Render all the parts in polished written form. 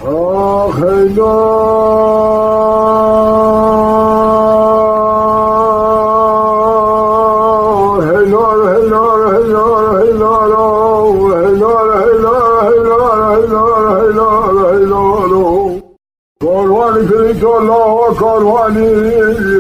آخه کاروانی کلیت الله کاروانی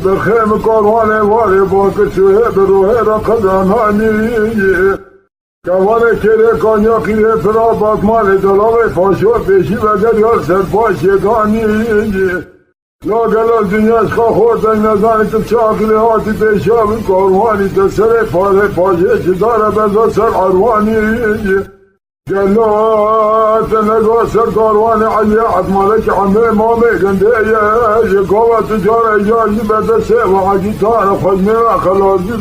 بخیم کاروان واری با کشوه بروه را قدرمانی کوان کره کانیاقی پرا باکمان دلاغ فاشو پیشی و گریال سرپاش یگانی لاغلال دنیاش خواه خوردن نزانی تو چاقلی هاتی پیشاوی کاروانی تو سر پاره پاشه چه داره بزا سر عروانی جلات نگاه سر کاروان عیاد مالک عمه مامه گنده یکاوه تجار ایجازی بدسه و عجیتان خجمه و خلازی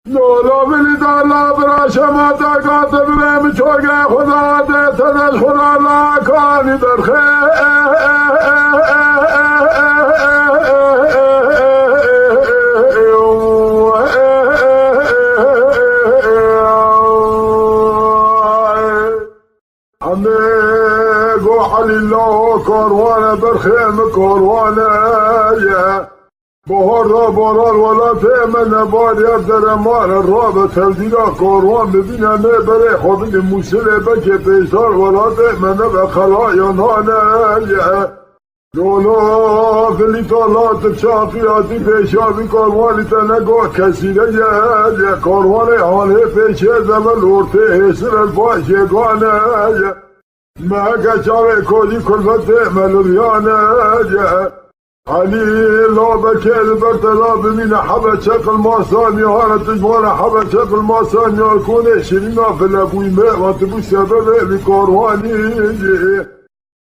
لولا بلی دالا برا شما تاقات برم چوگه خدا دیتنش خدا لاکانی درخه علی الله کاروانه برخیم کاروانه بهار را باران ولا تیمن باری در مار را به تلدینا کاروان ببینه بره خودی موسیله بکه پیشار ولا تیمن به خلایانانه لولا فلیتالات چاقیاتی پیشاوی کاروانی تنگاه کسی نگه کاروان حاله پیشه زمن لورته حسر الباشگانه مگه چاوه کلی کلفت ملوریانه علی لا بکل برتلا بمین حبه چقل ماسانی هارا تجوان حبه چقل ماسانی کنه شرینا فلقوی واتبو سببه بکاروانی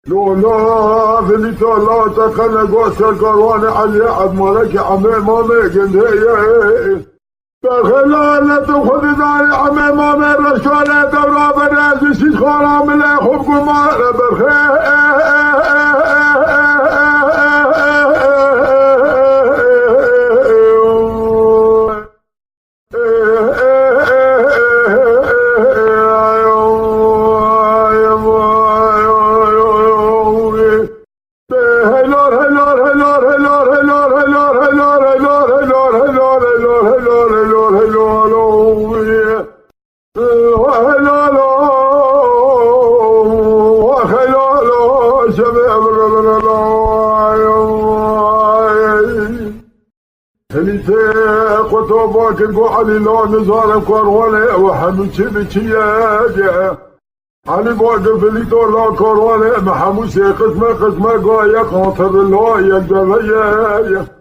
لولا فلیتا لا تقل نگوستر کاروان علی عدمالک عمه مامه گنده بخلالت خود داری عمه مامه رشاله دورا برازی شیش خورامله خوب گماره برخه قطو باكر قو علي لا نزار كاروانه وحمو چه بچيه علي باكر فليتو لا كاروانه محمو سي قسمه قا يك خاطر الله يك دويه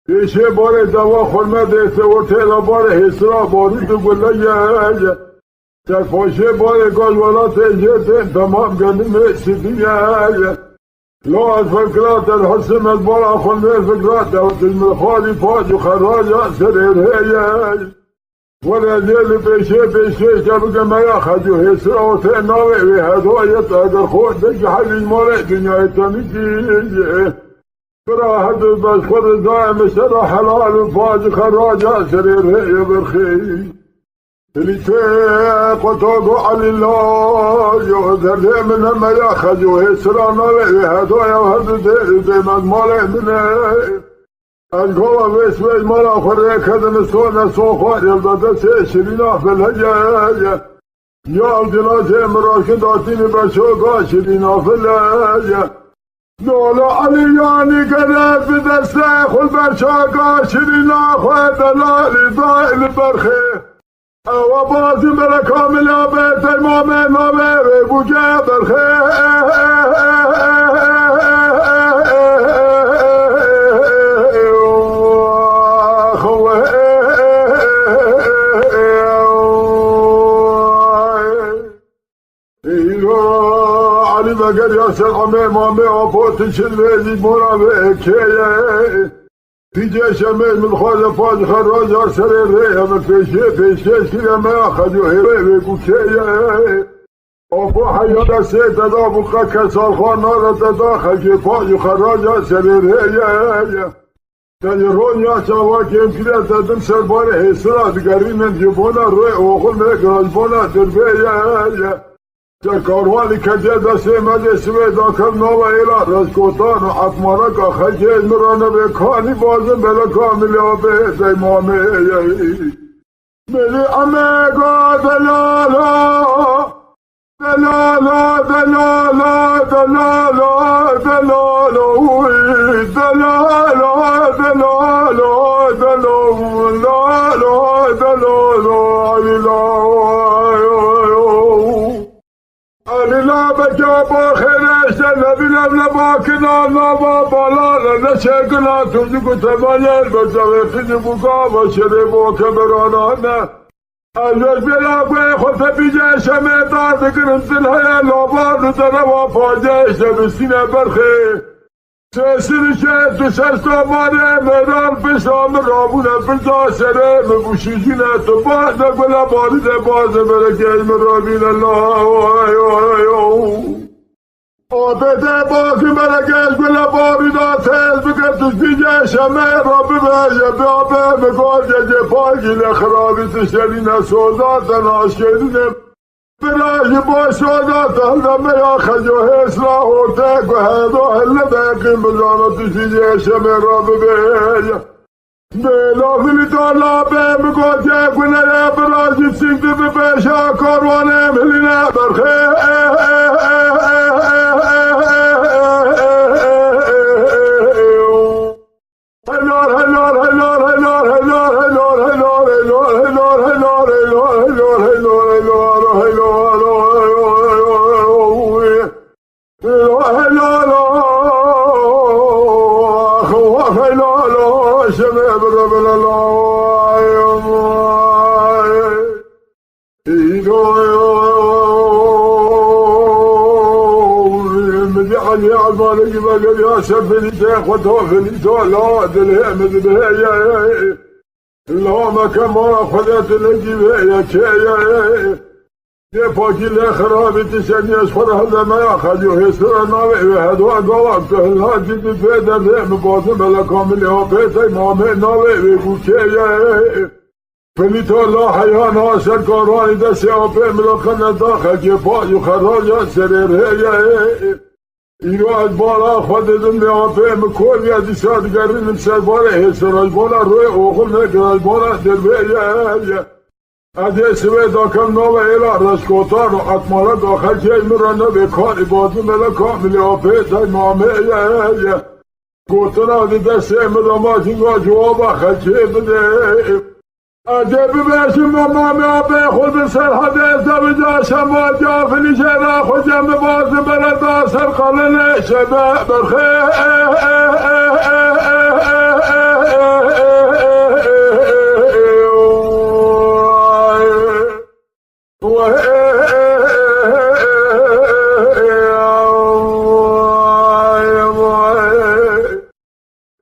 پیشه بار دوا خورمه دیسته و تیلا بار حسرا بارید و گلیه سرفاشه بار گازولات ایجت تمام گنیم سیدیه لا از فکرات الحسن از بار خورمه فکرات و تجمل فاج و خراج سریره ولدیل پیشه که میا خجو حسرا و تیناوه و هدایت اگر خود دیگه حلی ماله دنیای تنیکی راحت بس خود دائم سر حلال و فاج خراج سرير برخي اللي قطوق على الله يغذر من ما ياخذ ويسران هدايا وهدد دائما ماله منه القوة باسم مالا خريك هذا نسونا صوفار يلدد سيشرينا في الهجاية يا الجنازة مراكد عطيني بشوقا شرينا في الهجاية دولا علیانی گرد به دسته خود برچاقا شرینا خواه دلالی دائل برخه او بازی بر کاملا به تیمام نامه بگوگه برخه مگر یاسر عمه مامه آپوت شلویزی مرابه کیه پیجه شمه من خواهد فاج خراج سر ریه من پیشه شیرمه خجو هره بگو کیه آپو حیات سه تدا بقا کسال خواه نارا تدا خجو فاج خراج سر ریه تنی رونیا چاوا که امکیده تدم سر باره حسرات گری من جبونا روی اوغل من گرازبونا دربیه در کاروانی که دسته مجلسه داکم نو ایلا رزکوتان و حکمانک خجیز مرانه به کانی بازم بلا کاملی آبه دیمامه ملی امگا دلالا دلالا دلالا دلالا دلالا دلالا دلالا دلالا دلالا علیلا بجا با خیرش نبینم نباکنا نبا بالا نشکنا توزیکو تمایر بزاوی خیلی بگا و شده باکه برانانه ازش بلاقوی خود بیجه شمه داد کرم تنهای لابان داره و پاجه شده سینه برخی سرشه تو سرستا ماره میدان پشام رابونه پشا سره مبوشیجینه تو باز گلا بارده باز برکه مرابین الله آبده باز برکه گلا باریده تیز بکر توش بیجه شمه رابی بیه بیابه مگار ججه پاگیل خرابی تشترینه سوزاتن آشکرینه برای باشادات هلمه یا خجو حسلا هوتک و هدو هل دقیم بزانا تشیجه شمه را ببیه بیلا فلیتا لابه مگوچه کنه برای سیگده ببیشا کاروانه ملینه برخه المالك بقى يا سفليته خطوه فليته لا دله مذبه اللهم كما خذت الجبه يا كيا يا فاكي الخراب تسني اصفر هذا ما ياخذ يسر النار وهدوا قوات الهاجي بفدا مباطن بلا كامل هو بيت امام نار وكيا فليته لا حيا ناصر كاران دس اب ملكنا داخل جبا خراج سرير اینو از بالا خودتون میافه مکولی از ایستادگری نمسر بالا حسر از بالا روی اوخل نکر از بالا دربیه از اسمه داکم نو ایلا رشکوتان و اتمالا داخل که ایمرانه به کار عبادی ملا کاملی آفه تای مامه گوتنا دی دست امرامات اینگاه جواب خلچه بده عجب بشم مامی آبه خود سرحد ازدوجا شما جافلی شده خود جمع باز برده سر قلن شده برخه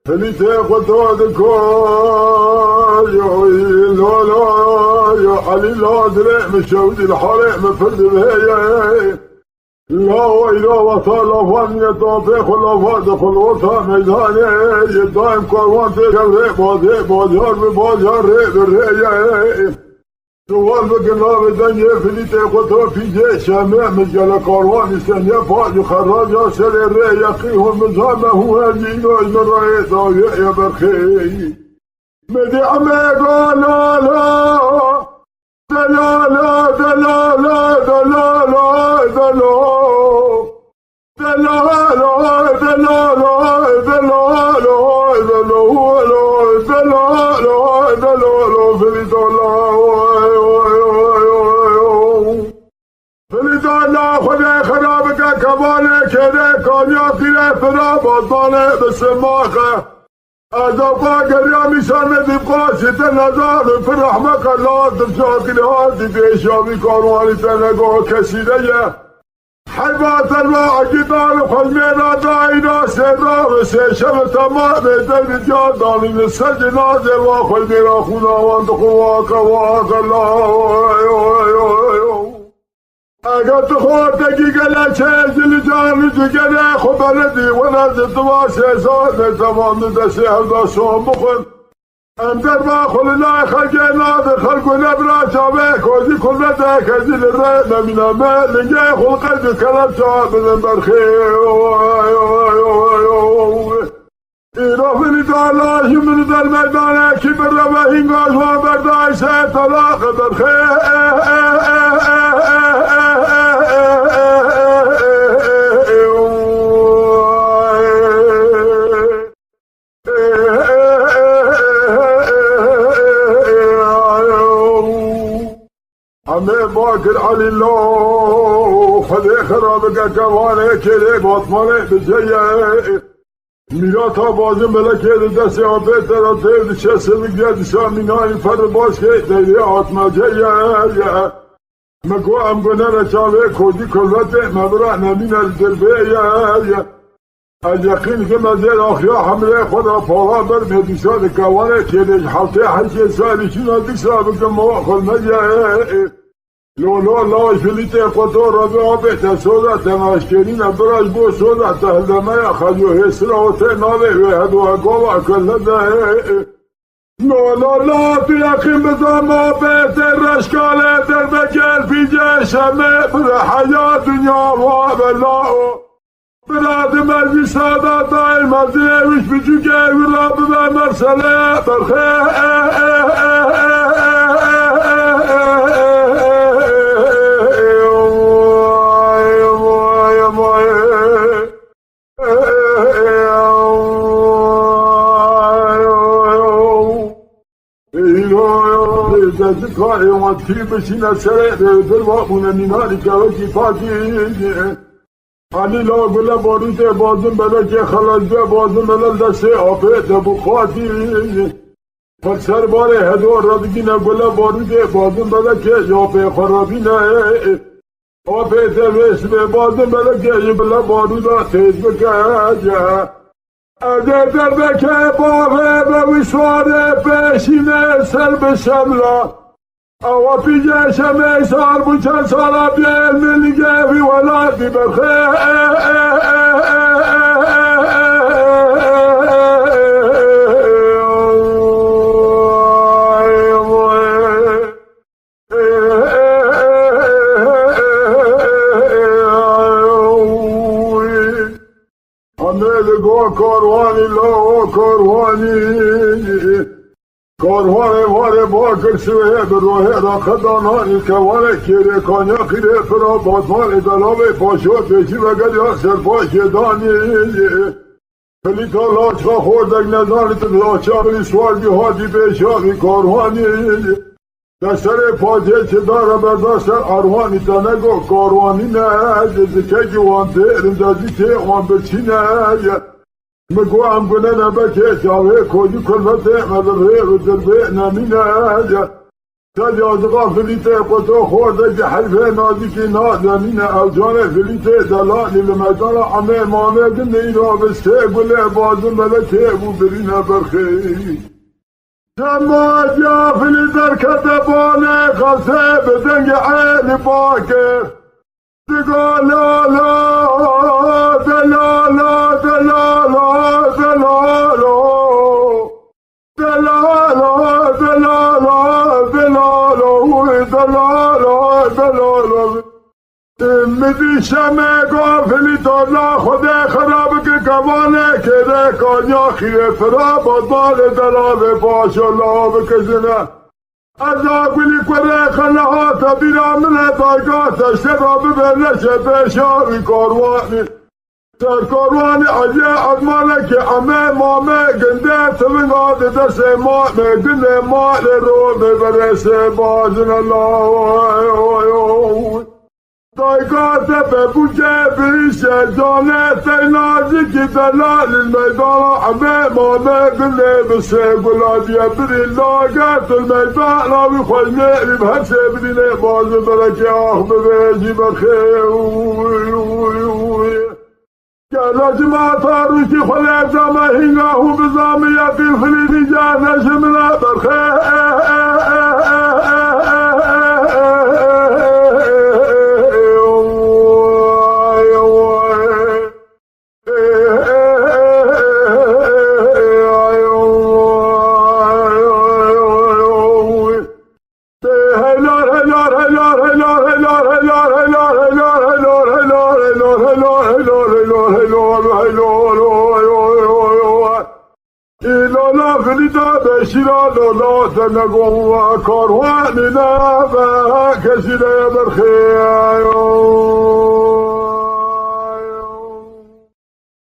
فلیته خود داد کار لا لا يا علي لا درع مشودي الحرق مفرد بهي لا وإلا وصال أفان يطافق الأفان دخل وطا ميداني يدائم كاروان تكبر بازي بازار ببازار رئ بالرئي سوال بقنا بدنيا فليته قطر في جيش شامع مجال كاروان سنيا فاج خراجا سر الرئي يقيهم مزامه هزينو إذن رئي ضايع يا برخي مدي أميقا لا لا دلالا دلالا دلالا دلالا دلالا دلالا دلالا دلالا دلالا فليت الله خدا خرابك كبانه كده كانياتي لفرا بطانه بسماخه أزوقا قريا مشان دبقا ستة نزار في رحمك الله تبشاكل هاتي بيشامي كارواني تنقو كسيدية حيبات الله أجدار خلمينا دائنا سيدا وسيشم تمام دين جاداني نسجنا زوا خلمينا خونا واندقواك واك الله اگر تو خودتگی گله چه جلی جانی جگره خب بلدی و نزد تو واسه سال نتوان دسته هزار شام بخون اندر با خلنا خلقنا خلقنا برا شابه كوزي كلنا كزي للرأي نمينا ما لنجي خلقا كلام شاب من برخي إيرو في الدالا شمن در الميدان كبر ربهين غازوا برداي سيطلاق برخي همه باکر علی الله خدای خرابه کواله کلی باتمانه بجیه میرا تا بازم بلکه دستی آبه تراته دشه سمیگه دشا مینای فر باش که دیده آتما جیه مگو امگونه رچاوه کودی کلوته مبرا نمین از دربه از یقین که مزید آخیا حمله خدا پاها بر مدیسان کواله کلی حالته حشی سالی چینا دیسا بکن مواخل مجیه لولا لا شلیت قطار ربی آبه تسودا تماشکرین براش بو سودا تهدمه خجو حسرا و تناوه و هدو اگوه کلده لولا لا تیقیم بزام آبه تر رشکاله در بکر پیجه شمه بر حیا دنیا و بلاو براد مرزی سادا دای مزیه وش بجوگه ورا ببه مرسله برخه کاری اومد کی بشینه سره در واقعونه میناری که وکی پاکی علی لا گله باریده بازم بله که خلجه بازم بله دسته آفه دبو خواهی پر سر باره هدو ردگینه گله باریده بازم بله که آفه خرابینه آفه دوشمه بازم بله که بله باریده تیز بکجه اگر در بکه باقه به وشواره پیشینه سر به شمله او پیجه شمه سال بو چند سالا بیل ملیگه وی ولادی برخه کاروانی لا کاروانی کاروان واره باکر شوه بروه را خدانانی کواره کیره کانیا خیره فرا باتمان دلابه پاشو پیشی وگد یا سرپاش دانی پلیتا لاچخا خوردک نزانیت لاچا بری سوالگی هادی بیشاقی کاروانی دستر پاجه چه داره برداشتر اروانی تنگو کاروانی نه جزکه جوانته رندازی که آن بچینه مگو هم کنه نبکه جاوه کودی کلمته مدره و دربه نمینه تجازقا فلیته قطو خورده که حرفه نازکی نازمینه او جانه فلیته دلالی لمدان عمه مامه دنه اینا بسته گله بازم ملکه بو برینه برخی شما جا فلیتر کتبانه خسته بدنگ عیل باکر دگا لا لا دلالا دلالا دلالا دلالا دلالا دلالا دلالا دلالا میدی شمه گافلی دالا خود خراب که کوانه کده کانیا خیره فرا بادبال دلال باش الله بکشنه از آگولی کره خله ها تبیرا منه دایگاه تشته را ببرنشه پیشاوی کاروانی سر کاروانی عجیه ادمانه که امه مامه گنده تبنگاد دست مامه گنده مال رو ببرسه بازن الله دایگاه به بوجه بریشه جانه تینازی که دلال المیدان امه مامه گنده بسه گلادیه بری لاغت المیدان آوی خوش میریم هرچه برینه بازن برکه آخ ببیجی بخیر گرد جماعتا روشی خلی افزامه هنگاهو بزامه یقیل خلیدی جانه شمنه برخیر هلو هلو هلو ایلا نفلیتا بشیرا لالا تنگو و کاروانی نفه کسی برخیو